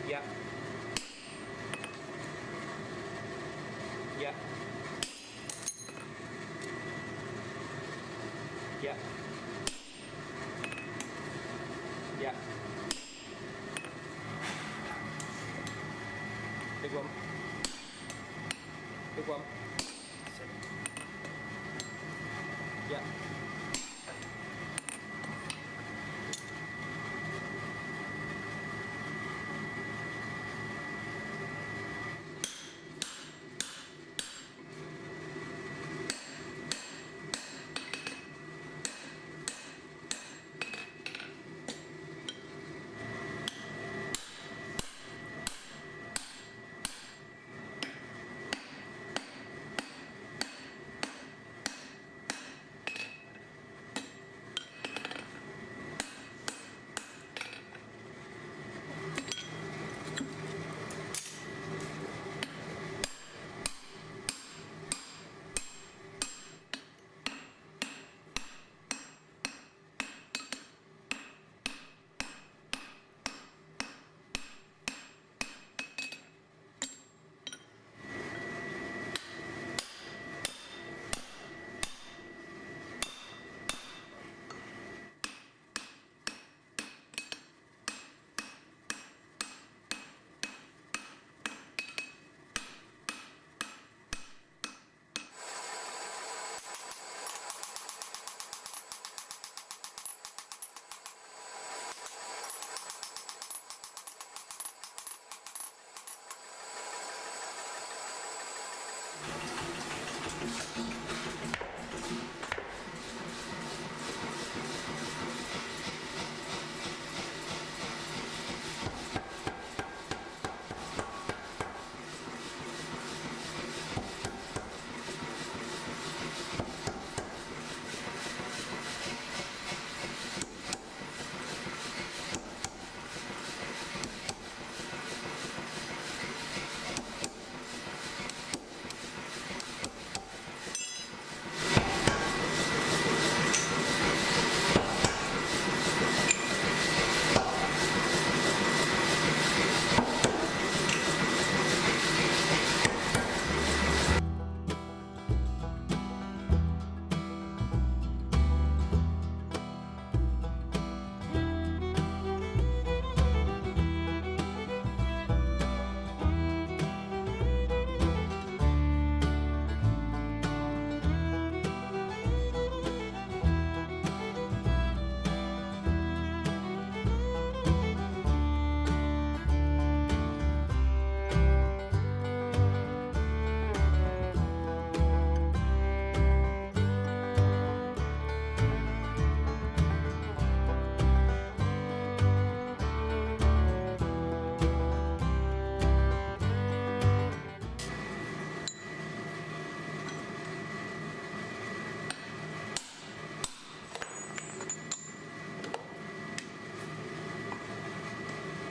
Yep. Yep. Yep. Yep. Big one. Big one. Yep.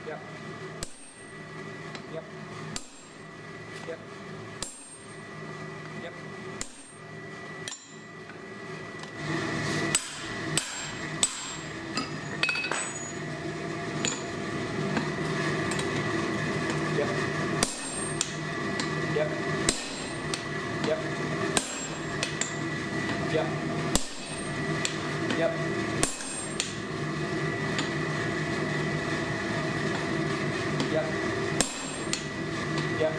Yep. Yep. Yep. Yep. Yep. Yep. Yep. Yep. Yep. Yep. Yep.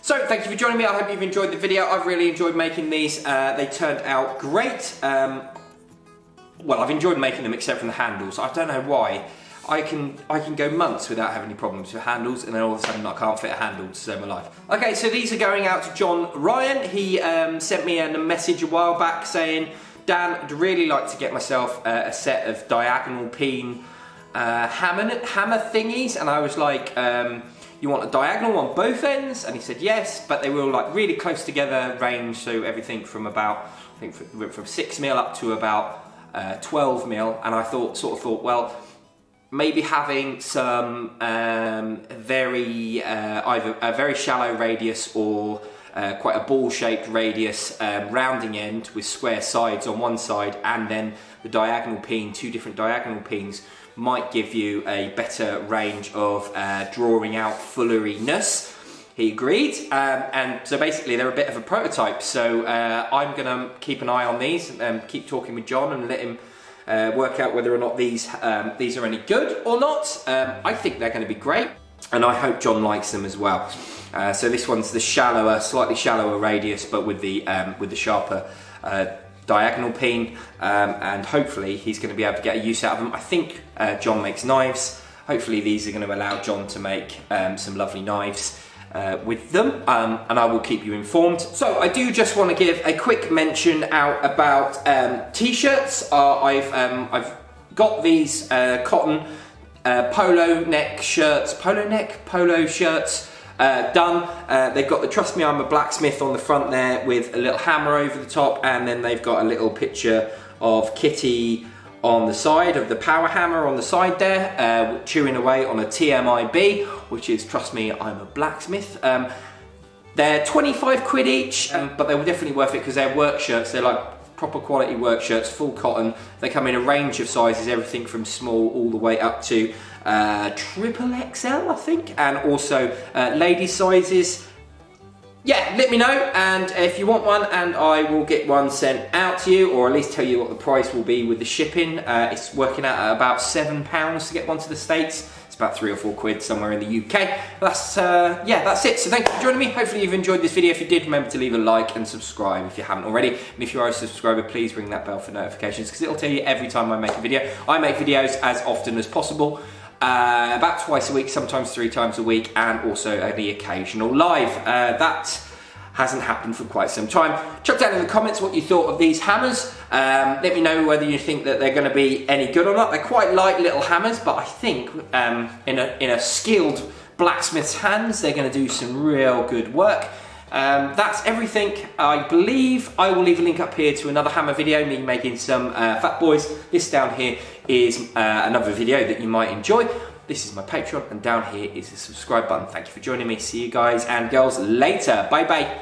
So thank you for joining me. I hope you've enjoyed the video. I've really enjoyed making these. They turned out great. Well, I've enjoyed making them except from the handles. I don't know why. I can go months without having any problems with handles, and then all of a sudden I can't fit a handle to save my life. Okay, so these are going out to John Ryan. He sent me a message a while back saying, Dan, I'd really like to get myself a set of diagonal peen hammer thingies, and I was like, you want a diagonal on both ends? And he said yes, but they were like really close together range, so everything from about, I think from 6mm up to about 12mm, and I sort of thought, well, maybe having some either a very shallow radius or quite a ball-shaped radius rounding end with square sides on one side, and then the diagonal peen, 2 different diagonal peens, might give you a better range of drawing out fulleriness. He agreed, and so basically they're a bit of a prototype, so I'm gonna keep an eye on these and keep talking with John and let him work out whether or not these are any good or not. I think they're going to be great, and I hope John likes them as well. So this one's the shallower, slightly shallower radius, but with the sharper diagonal peen, and hopefully he's going to be able to get a use out of them. I think John makes knives. Hopefully these are going to allow John to make some lovely knives with them, and I will keep you informed. So I do just want to give a quick mention out about t-shirts. I've got these cotton polo shirts done. They've got the Trust Me I'm a Blacksmith on the front there with a little hammer over the top, and then they've got a little picture of Kitty on the side, of the power hammer on the side there, chewing away on a TMIB, which is Trust Me I'm a Blacksmith. They're 25 quid each, but they were definitely worth it because they're work shirts. They're like proper quality work shirts, full cotton. They come in a range of sizes, everything from small all the way up to triple XL, I think, and also ladies sizes. Yeah, let me know, and if you want one, and I will get one sent out to you, or at least tell you what the price will be with the shipping. It's working out at about £7 to get one to the States. It's about 3 or 4 quid somewhere in the UK. That's it. So thank you for joining me. Hopefully you've enjoyed this video. If you did, remember to leave a like and subscribe if you haven't already. And if you are a subscriber, please ring that bell for notifications, because it'll tell you every time I make a video. I make videos as often as possible. About twice a week, sometimes 3 times a week, and also the occasional live. That hasn't happened for quite some time. Chuck down in the comments what you thought of these hammers. Let me know whether you think that they're going to be any good or not. They're quite light little hammers, but I think in a skilled blacksmith's hands, they're going to do some real good work. That's everything. I believe I will leave a link up here to another hammer video, me making some Fat Boys. This down here is another video that you might enjoy. This is my Patreon, and down here is the subscribe button. Thank you for joining me. See you guys and girls later. Bye bye.